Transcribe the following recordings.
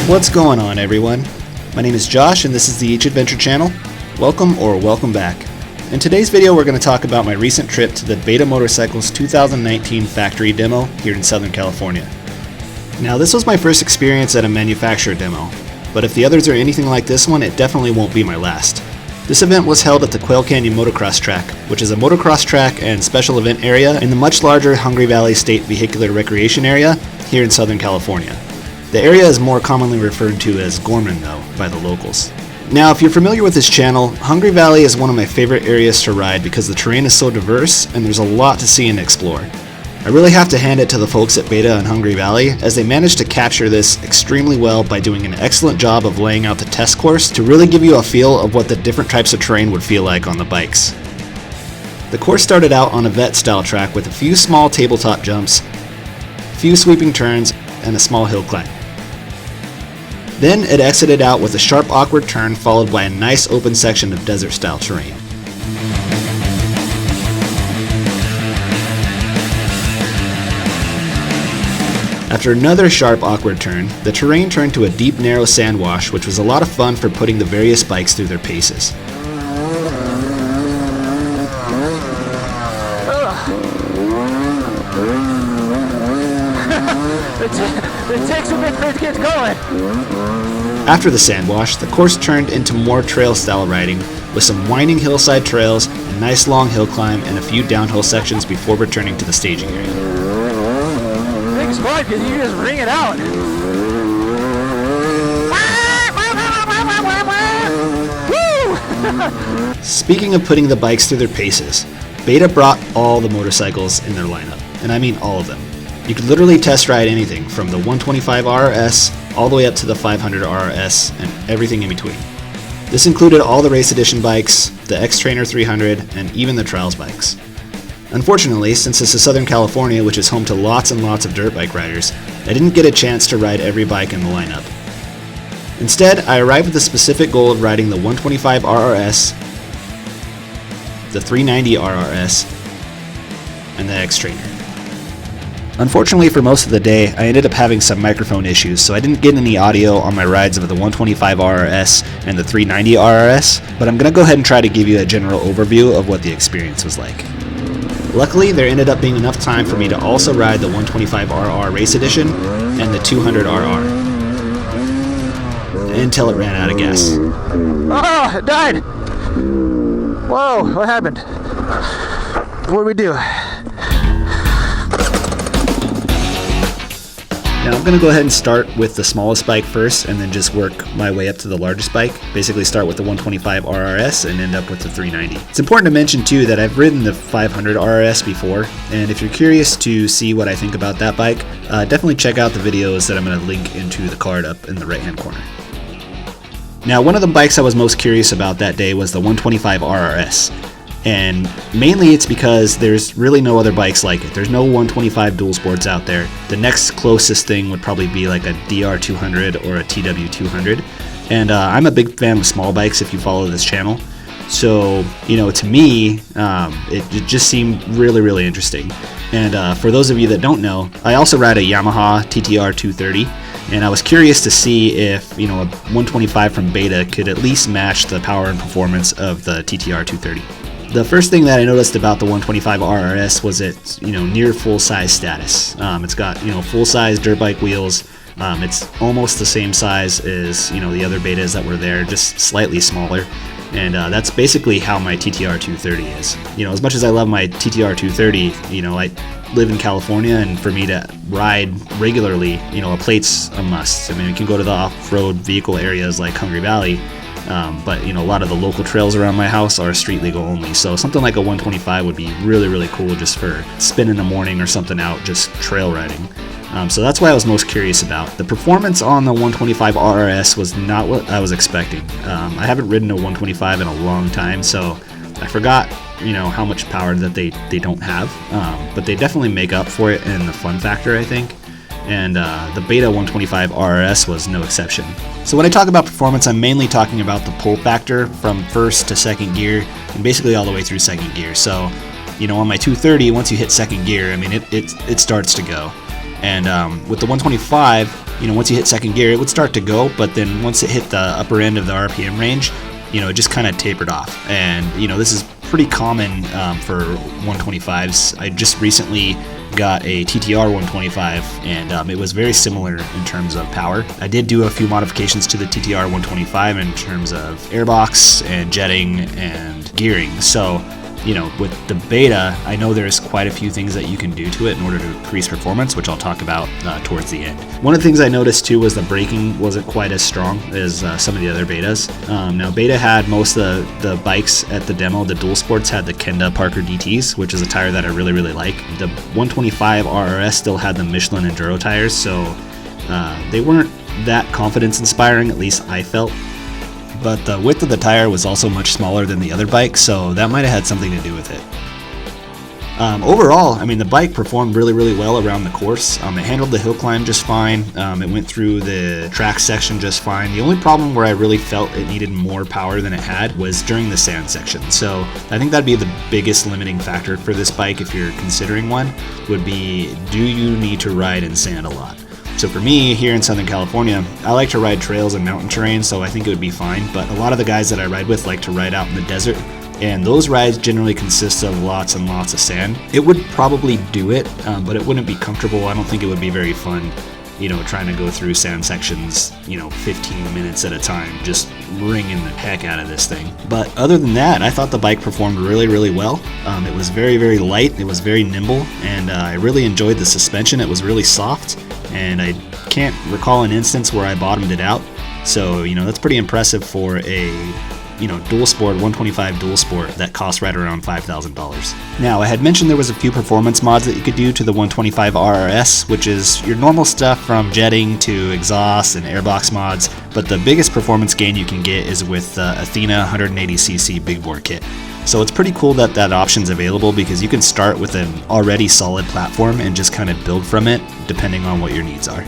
What's going on, everyone? My name is Josh and this is the Each Adventure channel. Welcome or welcome back. In today's video we're going to talk about my recent trip to the Beta Motorcycles 2019 factory demo here in Southern California. Now this was my first experience at a manufacturer demo, but if the others are anything like this one, it definitely won't be my last. This event was held at the Quail Canyon Motocross track, which is a motocross track and special event area in the much larger Hungry Valley State Vehicular Recreation Area here in Southern California. The area is more commonly referred to as Gorman though by the locals. Now if you're familiar with this channel, Hungry Valley is one of my favorite areas to ride because the terrain is so diverse and there's a lot to see and explore. I really have to hand it to the folks at Beta and Hungry Valley as they managed to capture this extremely well by doing an excellent job of laying out the test course to really give you a feel of what the different types of terrain would feel like on the bikes. The course started out on a vet style track with a few small tabletop jumps, a few sweeping turns, and a small hill climb. Then it exited out with a sharp awkward turn followed by a nice open section of desert style terrain. After another sharp awkward turn, the terrain turned to a deep narrow sand wash, which was a lot of fun for putting the various bikes through their paces. It takes a bit for it to get going. After the sand wash, the course turned into more trail style riding with some winding hillside trails, a nice long hill climb, and a few downhill sections before returning to the staging area. It's fun because you just ring it out. Woo! Speaking of putting the bikes through their paces, Beta brought all the motorcycles in their lineup, and I mean all of them. You could literally test ride anything from the 125 RRS all the way up to the 500 RRS and everything in between. This included all the race edition bikes, the X-Trainer 300, and even the trials bikes. Unfortunately, since this is Southern California, which is home to lots and lots of dirt bike riders, I didn't get a chance to ride every bike in the lineup. Instead, I arrived with the specific goal of riding the 125 RRS, the 390 RRS, and the X-Trainer. Unfortunately for most of the day, I ended up having some microphone issues, so I didn't get any audio on my rides of the 125 RRS and the 390 RRS, but I'm going to go ahead and try to give you a general overview of what the experience was like. Luckily, there ended up being enough time for me to also ride the 125 RR Race Edition and the 200 RR. Until it ran out of gas. Oh, it died! Whoa, what happened? What did we do? Now I'm going to go ahead and start with the smallest bike first and then just work my way up to the largest bike. Basically start with the 125 RRS and end up with the 390. It's important to mention too that I've ridden the 500 RRS before, and if you're curious to see what I think about that bike, definitely check out the videos that I'm going to link into the card up in the right hand corner. Now one of the bikes I was most curious about that day was the 125 RRS. And mainly it's because there's really no other bikes like it. There's no 125 dual sports out there. The next closest thing would probably be like a DR200 or a TW200. And I'm a big fan of small bikes if you follow this channel. So, you know, to me, it just seemed really, really interesting. And for those of you that don't know, I also ride a Yamaha TTR 230. And I was curious to see if, you know, a 125 from Beta could at least match the power and performance of the TTR 230. The first thing that I noticed about the 125 RRS was its, you know, near full-size status. It's got, you know, full-size dirt bike wheels. It's almost the same size as, you know, the other Betas that were there, just slightly smaller. And that's basically how my TTR 230 is. You know, as much as I love my TTR 230, you know, I live in California, and for me to ride regularly, you know, a plate's a must. I mean, we can go to the off-road vehicle areas like Hungry Valley, but you know, a lot of the local trails around my house are street legal only, so something like a 125 would be really, really cool just for spin in the morning or something out, just trail riding. So that's why I was most curious about. The performance on the 125 RRS was not what I was expecting. I haven't ridden a 125 in a long time, so I forgot, you know, how much power that they don't have, but they definitely make up for it in the fun factor, I think. And the Beta 125 RRS was no exception. So when I talk about performance, I'm mainly talking about the pull factor from first to second gear and basically all the way through second gear. So, you know, on my 230, once you hit second gear, I mean, it starts to go. And with the 125, once you hit second gear, it would start to go, but then once it hit the upper end of the RPM range, it just kind of tapered off. And, this is pretty common for 125s. I just recently got a TTR 125, and it was very similar in terms of power. I did do a few modifications to the TTR 125 in terms of airbox and jetting and gearing. So, with the beta, I know there's quite a few things that you can do to it in order to increase performance, which I'll talk about towards the end. One of the things I noticed too was the braking wasn't quite as strong as some of the other betas. Now, beta had most of the bikes at the demo. The dual sports had the Kenda Parker DTs, which is a tire that I really, really like. The 125 RRS still had the Michelin Enduro tires, so they weren't that confidence inspiring, at least I felt. But the width of the tire was also much smaller than the other bike, so that might have had something to do with it. Overall, the bike performed really, really well around the course. It handled the hill climb just fine. It went through the track section just fine. The only problem where I really felt it needed more power than it had was during the sand section. So I think that'd be the biggest limiting factor for this bike if you're considering one, would be, do you need to ride in sand a lot? So for me, here in Southern California, I like to ride trails and mountain terrain, so I think it would be fine. But a lot of the guys that I ride with like to ride out in the desert, and those rides generally consist of lots and lots of sand. It would probably do it, but it wouldn't be comfortable. I don't think it would be very fun, trying to go through sand sections, 15 minutes at a time, just wringing the heck out of this thing. But other than that, I thought the bike performed really, really well. It was very, very light. It was very nimble, and I really enjoyed the suspension. It was really soft, and I can't recall an instance where I bottomed it out. So, that's pretty impressive for a dual sport, 125 dual sport that costs right around $5,000. Now, I had mentioned there was a few performance mods that you could do to the 125 RRS, which is your normal stuff from jetting to exhaust and airbox mods, but the biggest performance gain you can get is with the Athena 180cc big bore kit. So it's pretty cool that that option's available, because you can start with an already solid platform and just kind of build from it depending on what your needs are.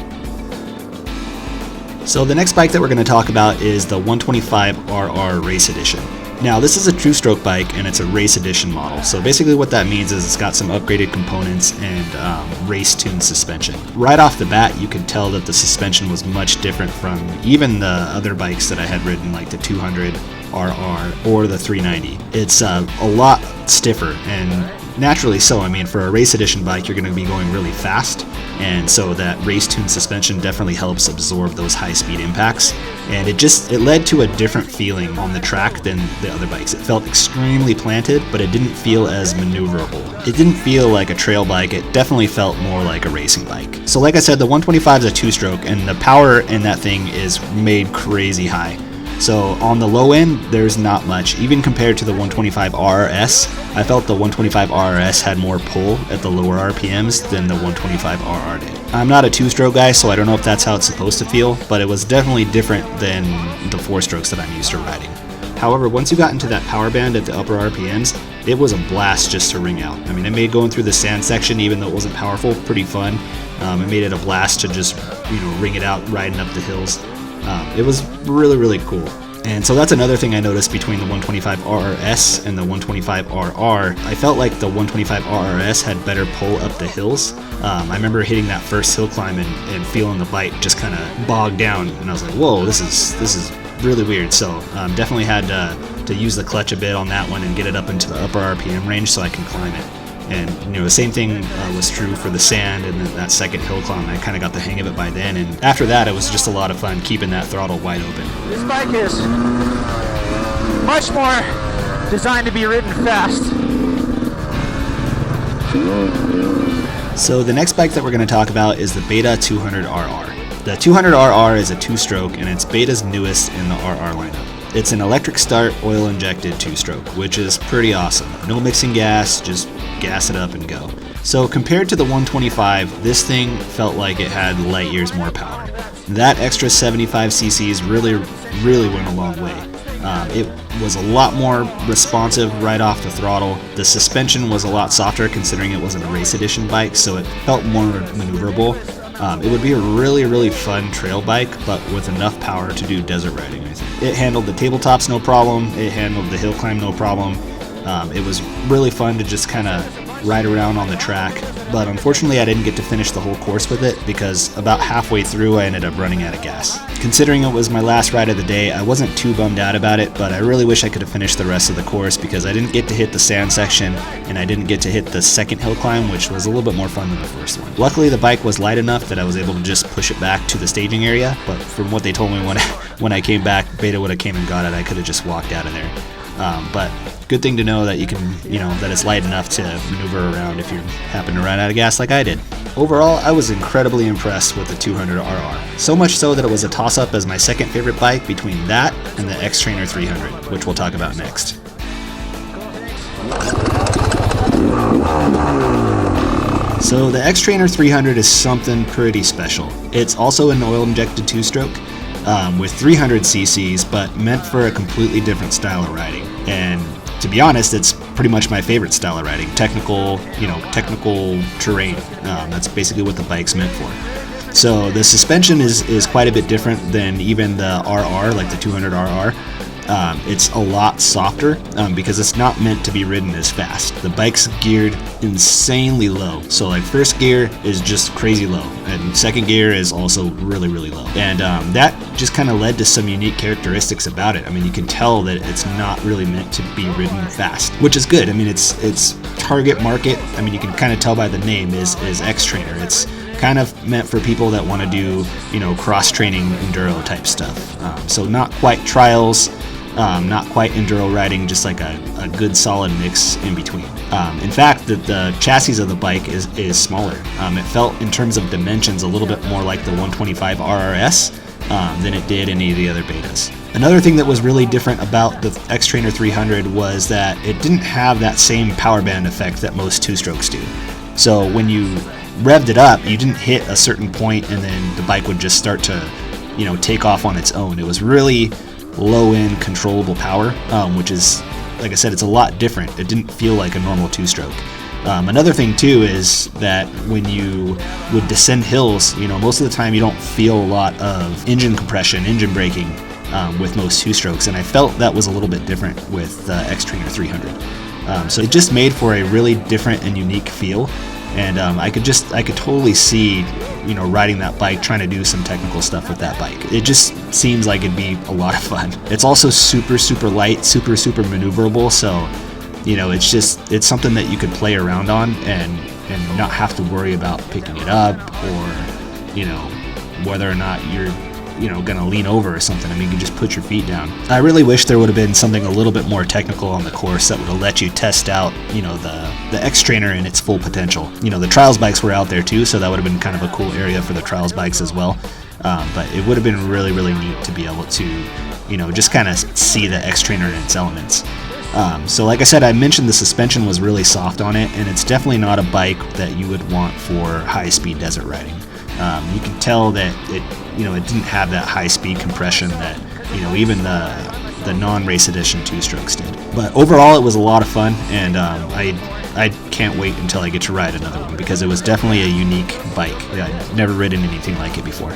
So the next bike that we're going to talk about is the 125RR Race Edition. Now, this is a two-stroke bike, and it's a race edition model. So basically what that means is it's got some upgraded components and race-tuned suspension. Right off the bat, you could tell that the suspension was much different from even the other bikes that I had ridden, like the 200RR or the 390. It's a lot stiffer, and naturally so. For a race edition bike, you're going to be going really fast, and so that race-tuned suspension definitely helps absorb those high-speed impacts, and it led to a different feeling on the track than the other bikes. It felt extremely planted, but it didn't feel as maneuverable. It didn't feel like a trail bike. It definitely felt more like a racing bike. So like I said, the 125 is a two-stroke, and the power in that thing is made crazy high. So on the low end, there's not much. Even compared to the 125 RRS, I felt the 125 RRS had more pull at the lower RPMs than the 125 RR did. I'm not a two-stroke guy, so I don't know if that's how it's supposed to feel, but it was definitely different than the four-strokes that I'm used to riding. However, once you got into that power band at the upper RPMs, it was a blast just to ring out. It made going through the sand section, even though it wasn't powerful, pretty fun. It made it a blast to just, ring it out riding up the hills. It was really, really cool. And so that's another thing I noticed between the 125 RRS and the 125 RR. I felt like the 125 RRS had better pull up the hills. I remember hitting that first hill climb and feeling the bike just kind of bog down, and I was like, whoa, this is really weird. So definitely had to use the clutch a bit on that one and get it up into the upper RPM range so I can climb it. And the same thing was true for the sand and that second hill climb. I kind of got the hang of it by then, and after that it was just a lot of fun keeping that throttle wide open. This bike is much more designed to be ridden fast. So the next bike that we're going to talk about is the Beta 200RR. The 200RR is a two-stroke, and it's Beta's newest in the RR lineup. It's an electric start, oil-injected two-stroke, which is pretty awesome. No mixing gas, just gas it up and go. So compared to the 125, this thing felt like it had light years more power. That extra 75 cc's really went a long way. It was a lot more responsive right off the throttle. The suspension was a lot softer considering it wasn't a race edition bike, so it felt more maneuverable. It would be a really fun trail bike, but with enough power to do desert riding, I think. It handled the tabletops no problem. It handled the hill climb no problem. It was really fun to just kind of ride around on the track, but unfortunately I didn't get to finish the whole course with it because about halfway through I ended up running out of gas. Considering it was my last ride of the day, I wasn't too bummed out about it, but I really wish I could have finished the rest of the course because I didn't get to hit the sand section and I didn't get to hit the second hill climb, which was a little bit more fun than the first one. Luckily the bike was light enough that I was able to just push it back to the staging area, but from what they told me when I came back, Beta would have came and got it, I could have just walked out of there. But good thing to know that you can, that it's light enough to maneuver around if you happen to run out of gas like I did. Overall, I was incredibly impressed with the 200RR. So much so that it was a toss-up as my second favorite bike between that and the X-Trainer 300, which we'll talk about next. So the X-Trainer 300 is something pretty special. It's also an oil-injected 2-stroke. With 300 cc's, but meant for a completely different style of riding. And to be honest, it's pretty much my favorite style of riding. Technical terrain. That's basically what the bike's meant for. So the suspension is quite a bit different than even the RR, like the 200RR. It's a lot softer because it's not meant to be ridden as fast. The bike's geared insanely low. So like first gear is just crazy low and second gear is also really, really low. And that just kind of led to some unique characteristics about it. I mean, you can tell that it's not really meant to be ridden fast, which is good. I mean, it's target market. I mean, you can kind of tell by the name is X-Trainer. It's kind of meant for people that want to do, cross-training enduro type stuff. So not quite trials, not quite enduro riding, just like a good solid mix in between. In fact, the chassis of the bike is smaller. It felt in terms of dimensions a little bit more like the 125 RRS than it did any of the other betas. Another thing that was really different about the X-Trainer 300 was that it didn't have that same power band effect that most 2-strokes do. So when you revved it up, you didn't hit a certain point and then the bike would just start to, take off on its own. It was really low-end controllable power, which is, like I said, it's a lot different. It didn't feel like a normal 2-stroke. Another thing too is that when you would descend hills, most of the time you don't feel a lot of engine compression, engine braking with most 2-strokes, and I felt that was a little bit different with the X-Trainer 300. So it just made for a really different and unique feel, and I could totally see, riding that bike, trying to do some technical stuff with that bike. It just seems like it'd be a lot of fun. It's also super, super light, super, super maneuverable, so it's something that you could play around on and not have to worry about picking it up or, whether or not you're, gonna lean over or something. I mean, you can just put your feet down. I really wish there would have been something a little bit more technical on the course that would have let you test out, the X-Trainer in its full potential. The trials bikes were out there too, so that would have been kind of a cool area for the trials bikes as well. But it would have been really, really neat to be able to, just kind of see the X-Trainer in its elements. So like I said, I mentioned the suspension was really soft on it, and it's definitely not a bike that you would want for high-speed desert riding. You can tell that it didn't have that high-speed compression that, even the non-race edition 2-strokes did. But overall, it was a lot of fun, and I can't wait until I get to ride another one because it was definitely a unique bike. I'd never ridden anything like it before.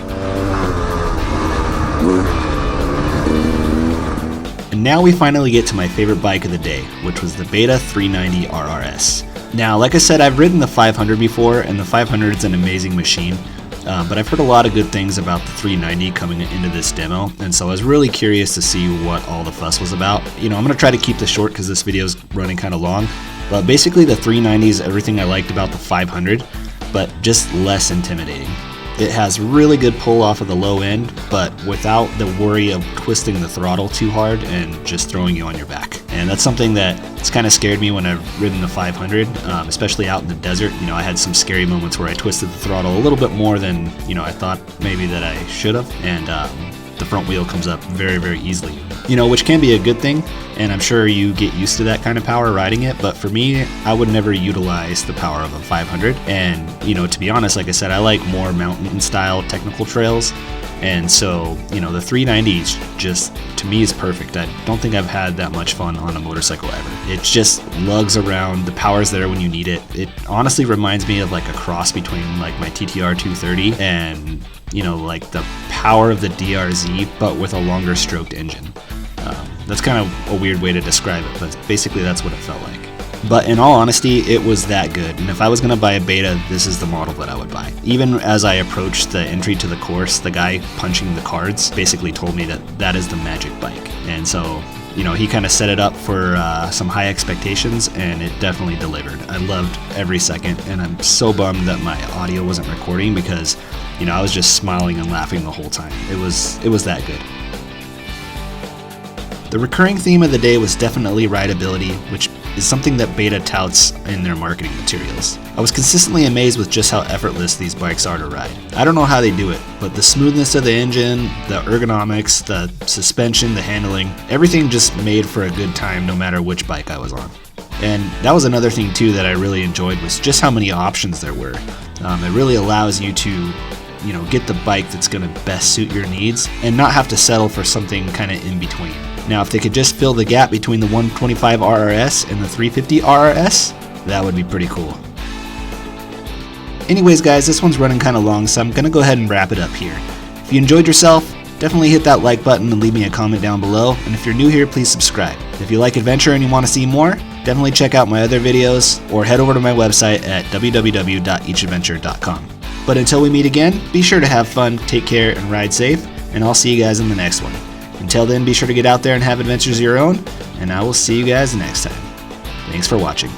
And now we finally get to my favorite bike of the day, which was the Beta 390 RRS. Now, like I said, I've ridden the 500 before, and the 500 is an amazing machine, but I've heard a lot of good things about the 390 coming into this demo, and so I was really curious to see what all the fuss was about. I'm going to try to keep this short because this video is running kind of long, but basically the 390 is everything I liked about the 500, but just less intimidating. It has really good pull off of the low end, but without the worry of twisting the throttle too hard and just throwing you on your back. And that's something that's kind of scared me when I've ridden the 500, especially out in the desert. I had some scary moments where I twisted the throttle a little bit more than, I thought maybe that I should have. And the front wheel comes up very, very easily, which can be a good thing. And I'm sure you get used to that kind of power riding it. But for me, I would never utilize the power of a 500. And, to be honest, like I said, I like more mountain style technical trails. And so, the 390 just, to me, is perfect. I don't think I've had that much fun on a motorcycle ever. It just lugs around. The power's there when you need it. It honestly reminds me of like a cross between like my TTR 230 and, like the power of the DRZ, but with a longer stroked engine. That's kind of a weird way to describe it, but basically that's what it felt like. But in all honesty, it was that good, and if I was going to buy a beta, this is the model that I would buy. Even as I approached the entry to the course, the guy punching the cards basically told me that that is the magic bike. And so, you know, he kind of set it up for some high expectations, and it definitely delivered. I loved every second, and I'm so bummed that my audio wasn't recording because, you know, I was just smiling and laughing the whole time. It was that good. The recurring theme of the day was definitely rideability, which is something that Beta touts in their marketing materials. I was consistently amazed with just how effortless these bikes are to ride. I don't know how they do it, but the smoothness of the engine, the ergonomics, the suspension, the handling, everything just made for a good time no matter which bike I was on. And that was another thing too that I really enjoyed, was just how many options there were. It really allows you to, you know, get the bike that's going to best suit your needs and not have to settle for something kind of in between. Now, if they could just fill the gap between the 125 RRS and the 350 RRS, that would be pretty cool. Anyways, guys, this one's running kind of long, so I'm going to go ahead and wrap it up here. If you enjoyed yourself, definitely hit that like button and leave me a comment down below. And if you're new here, please subscribe. If you like adventure and you want to see more, definitely check out my other videos or head over to my website at www.eachadventure.com. But until we meet again, be sure to have fun, take care, and ride safe, and I'll see you guys in the next one. Until then, be sure to get out there and have adventures of your own, and I will see you guys next time. Thanks for watching.